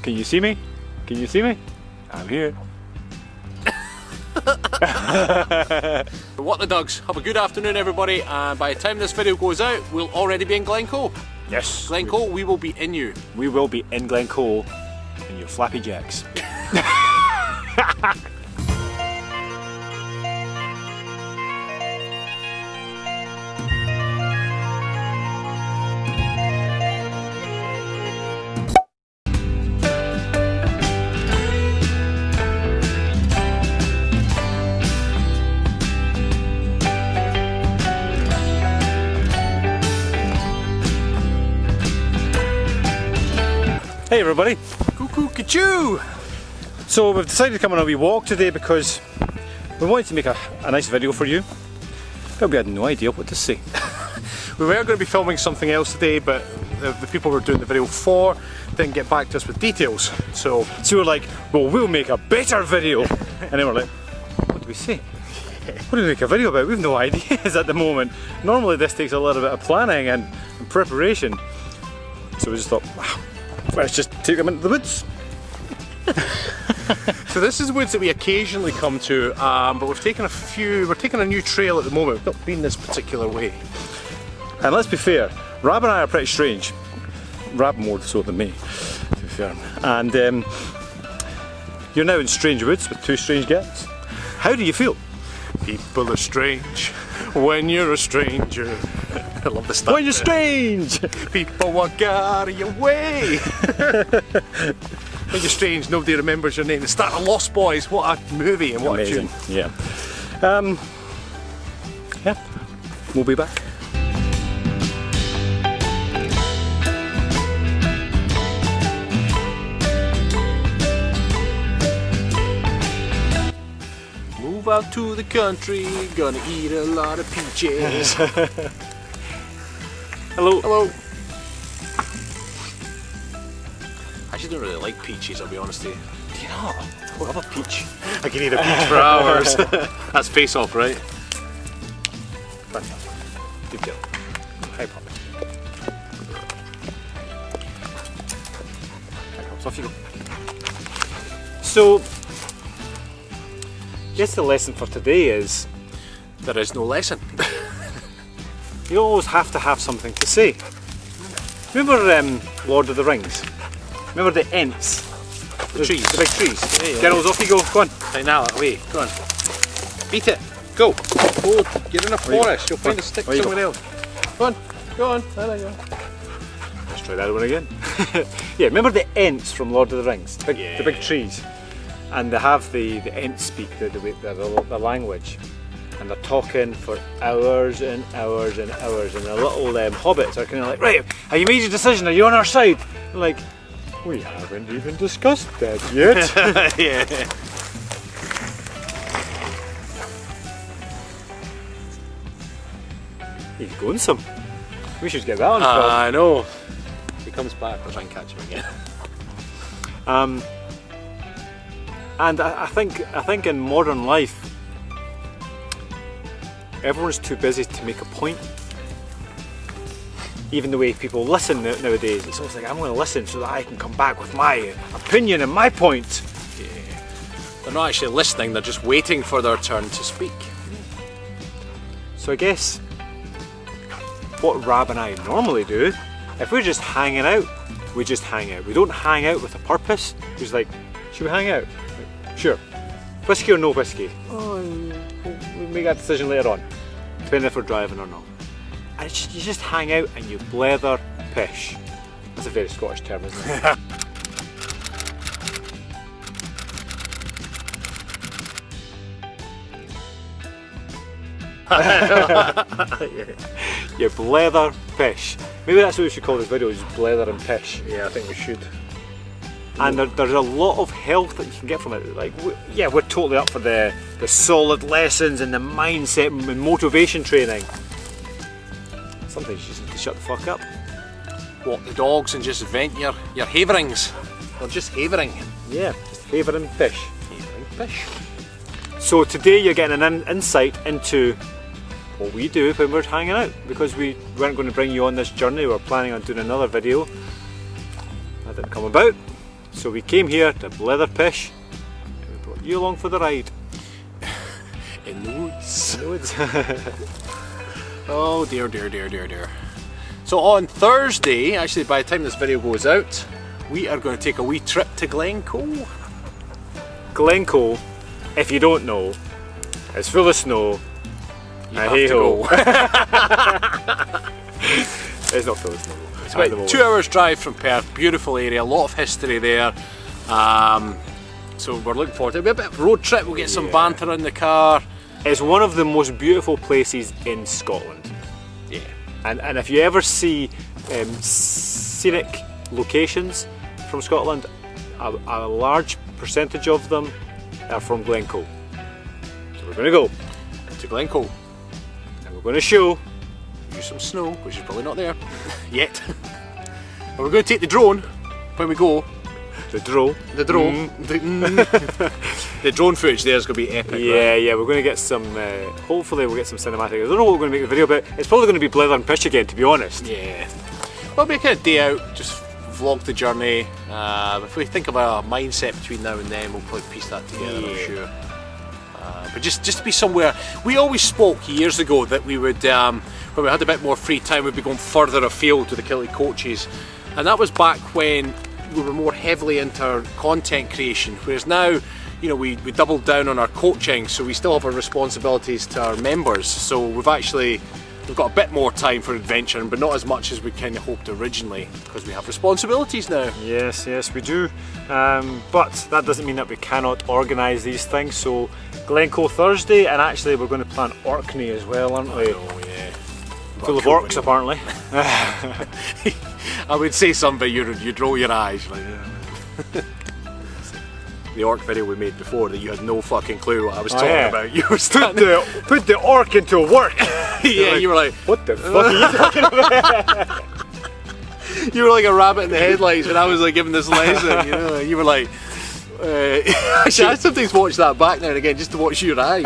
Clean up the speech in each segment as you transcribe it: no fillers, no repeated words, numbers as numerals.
Can you see me? Can you see me? I'm here. What the Dugs? Have a good afternoon, everybody. And by the time this video goes out, we'll already be in Glencoe. Yes. Glencoe, we will be in you. We will be in Glencoe in your flappy jacks. Hey everybody! Cuckoo Kachoo! So we've decided to come on a wee walk today because we wanted to make a nice video for you, but we had no idea what to say. We were going to be filming something else today, but the people we were doing the video for didn't get back to us with details. So we were like, well, we'll make a better video! And then we're like, what do we say? What do we make a video about? We've no ideas at the moment. Normally this takes a little bit of planning and preparation. So we just thought, wow, let's just take them into the woods. So this is woods that we occasionally come to, but we're taking a new trail at the moment. We've not been this particular way. And let's be fair, Rab and I are pretty strange. Rab more so than me, to be fair. And you're now in strange woods with two strange guests. How do you feel? People are strange when you're a stranger. I love the stuff. When you're strange! People walk out of your way. When you're strange, nobody remembers your name. The start of Lost Boys, what a movie and what Amazing. a tune. Yeah. Yeah, we'll be back. Move out to the country, gonna eat a lot of peaches. Hello. Hello. I actually don't really like peaches, I'll be honest with you. Do you not? I love a peach. I can eat a peach for hours. That's face off, right? Fantastic. Good girl. Hi, puppy. Off you go. So, I guess the lesson for today is There is no lesson. you always have to have something to say. Remember Lord of the Rings? Remember the Ents? The trees. The big trees. Yeah, yeah. Girls, off you go. Go on. Right now, away. Go on. Beat it. Go. Go. You're in a forest. You'll find a stick somewhere else. Go on. Go on. There you go. Let's try that one again. Yeah, remember the Ents from Lord of the Rings? The big trees. And they have the Ents speak the language. And they're talking for hours and hours and hours. And the little hobbits are kind of like, right, have you made your decision? Are you on our side? They're like, we haven't even discussed that yet. Yeah. He's going some. We should get that on film. I know. If he comes back, I'll try and catch him again. And I think in modern life, everyone's too busy to make a point. Even the way people listen nowadays, it's always like, I'm going to listen so that I can come back with my opinion and my point. Yeah. They're not actually listening, they're just waiting for their turn to speak. So I guess what Rab and I normally do, if we're just hanging out, we just hang out. We don't hang out with a purpose. We're just like, should we hang out? Like, sure. Whiskey or no whiskey? Oh, we'll make that decision later on, depending if we're driving or not. And it's just, you just hang out and you blether pish. That's a very Scottish term, isn't it? You blether pish. Maybe that's what we should call this video, is blether and pish. Yeah, I think we should. And there's a lot of health that you can get from it. Like, yeah, we're totally up for the solid lessons and the mindset and motivation training. Sometimes you just need to shut the fuck up. Walk the dogs and just vent your haverings. Or just havering. Yeah, just havering fish. Havering fish. So today you're getting an insight into what we do when we're hanging out, because we weren't going to bring you on this journey. We were planning on doing another video. That didn't come about. So we came here to Bletherin and we brought you along for the ride. In the woods. In the woods. Oh dear, dear, dear, dear, dear. So on Thursday, actually by the time this video goes out, we are going to take a wee trip to Glencoe. Glencoe, if you don't know, is full of snow. You have Hey to ho. go. It's not full of snow. It's about 2 hours drive from Perth, beautiful area, a lot of history there. So we're looking forward to it. It'll be a bit of a road trip, we'll get some banter in the car. It's one of the most beautiful places in Scotland. Yeah. And if you ever see scenic locations from Scotland, a large percentage of them are from Glencoe. So we're going to go To Glencoe. and we're going to show Use some snow, which is probably not there yet. But we're going to take the drone when we go. the drone. The drone. The drone footage there is going to be epic. Yeah, right? yeah, we're going to get some, hopefully we'll get some cinematic. I don't know what we're going to make the video about. It's probably going to be Bletherin Pish again, to be honest. Yeah. We'll make a day out, just vlog the journey. If we think about our mindset between now and then, we'll probably piece that together, I'm sure. But just to be somewhere, we always spoke years ago that we would, when we had a bit more free time, we'd be going further afield to the Kilted coaches. And that was back when we were more heavily into content creation, whereas now, you know, we doubled down on our coaching, so we still have our responsibilities to our members. So we've got a bit more time for adventuring, but not as much as we kind of hoped originally, because we have responsibilities now. Yes, yes, we do. But that doesn't mean that we cannot organise these things. So Glencoe Thursday, and actually we're going to plan Orkney as well, aren't we? Oh yeah. Full of orcs, apparently. I would say something, but you'd roll your eyes. Like, yeah. The orc video we made before that you had no fucking clue what I was talking about. You were standing Put the orc into work. yeah, you were like, what the fuck are you talking about? you were like a rabbit in the headlights when I was like giving this lesson. You know, you were like. Actually, I sometimes watch that back now and again just to watch your eyes.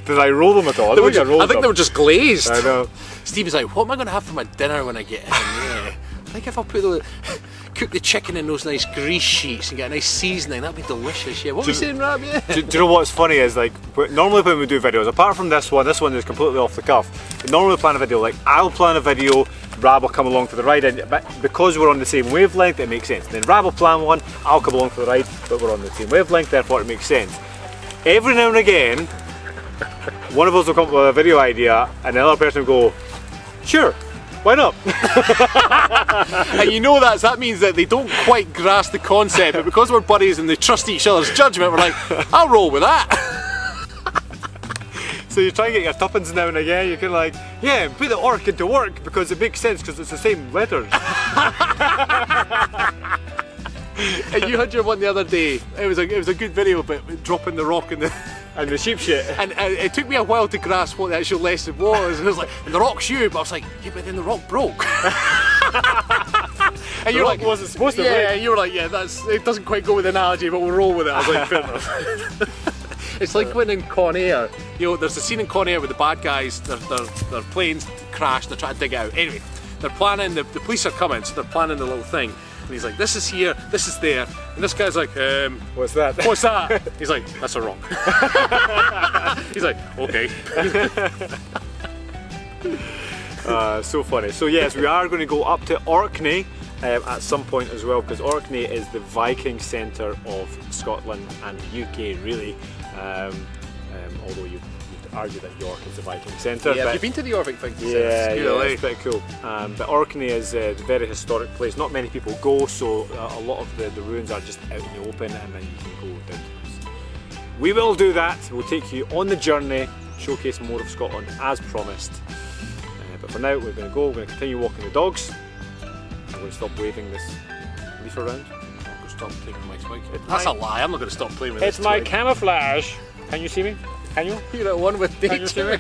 Did I roll them at all? I think they were just glazed. I know. Steve was like, what am I going to have for my dinner when I get in? Yeah. I think if I cook the chicken in those nice grease sheets and get a nice seasoning, that'd be delicious. Yeah, what were you saying, Rab? Yeah. Do you know what's funny is, like, normally when we do videos, apart from this one is completely off the cuff. We normally plan a video, like I'll plan a video, Rab will come along for the ride, and because we're on the same wavelength, it makes sense. Then Rab will plan one, I'll come along for the ride, but we're on the same wavelength, therefore it makes sense. Every now and again, one of us will come up with a video idea, and the other person will go, sure, why not? And you know that means that they don't quite grasp the concept, but because we're buddies and they trust each other's judgment, we're like, I'll roll with that. So you try and get your tuppence now and again, you can like, yeah, put the orc into work because it makes sense because it's the same letters. And you had your one the other day. It was a good video, but dropping the rock in the and the sheep shit. And it took me a while to grasp what the actual lesson was. And it was like, and the rock's you, but I was like, yeah, but then the rock broke. And the rock wasn't supposed to break. Yeah, you were like, yeah, it doesn't quite go with the analogy, but we'll roll with it. I was like, fair enough. It's like when in Con Air, you know, there's a scene in Con Air where the bad guys, their planes crash, they're trying to dig it out. Anyway, they're planning, the police are coming, so they're planning the little thing. And he's like, this is here, this is there. And this guy's like, what's that? What's that? He's like, that's a rock. He's like, okay. So funny. So yes, we are going to go up to Orkney at some point as well, because Orkney is the Viking centre of Scotland and the UK, really. Although you'd argue that York is the Viking centre. Yeah, have you been to the York Viking centre? Yeah, it's pretty cool. But Orkney is a very historic place. Not many people go, so a lot of the ruins are just out in the open, and then you can go down to this. We will do that. We'll take you on the journey, showcase more of Scotland as promised. But for now, we're going to go. We're going to continue walking the dogs. I'm going to stop waving this leaf around. I'm going to stop taking my twig. That's a lie. I'm not going to stop playing with this. It's my twig. Camouflage. Can you see me? Can you? You're at one with Can you see me?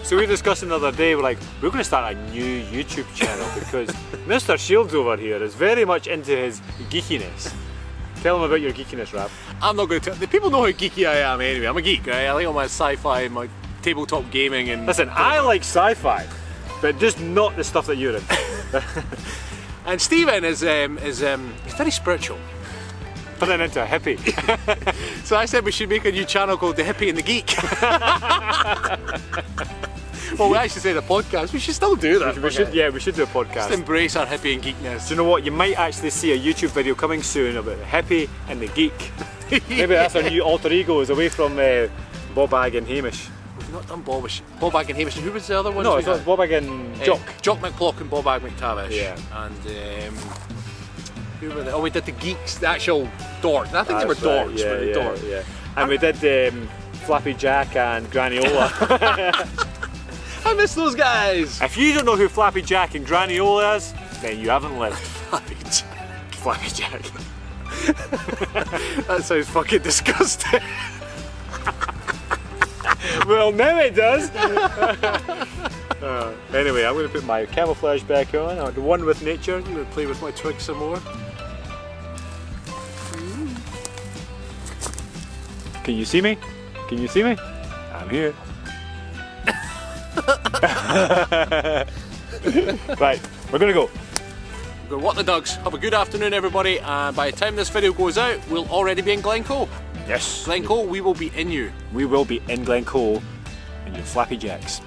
So we discussed the other day, we're going to start a new YouTube channel because Mr. Shields over here is very much into his geekiness. Tell him about your geekiness, Rab. I'm not going to tell. The people know how geeky I am anyway. I'm a geek, right? I like all my sci-fi, my tabletop gaming and... Listen, I like sci-fi, but just not the stuff that you're in. And Stephen is he's very spiritual. Turning into a hippie. So I said we should make a new channel called The Hippie and the Geek. Well, we actually said a podcast. We should still do that. We should do a podcast. Just embrace our hippie and geekness. Do you know what? You might actually see a YouTube video coming soon about the hippie and the geek. Maybe that's our new alter egos away from Bob-Ag and Hamish. We've not done Bob-Ag and Hamish. And who was the other one? No, it's not Bob-Ag and Jock. Jock McPlock and Bob-Ag McTavish. Yeah. And who were they? Oh, we did the geeks, the actual dorks. I think they were dorks, yeah, but they dorks. Yeah. And we did Flappy Jack and Graniola. I miss those guys. If you don't know who Flappy Jack and Graniola is, then you haven't lived. Flappy Jack. Flappy Jack. That sounds fucking disgusting. Well, now it does. Anyway, I'm going to put my camouflage back on. I'm the one with nature. I'm going to play with my twigs some more. Can you see me? Can you see me? I'm here. Right, we're going to go. Go what the dogs. Have a good afternoon, everybody. And by the time this video goes out, we'll already be in Glencoe. Yes. Glencoe, we will be in you. We will be in Glencoe and your Flappy Jacks.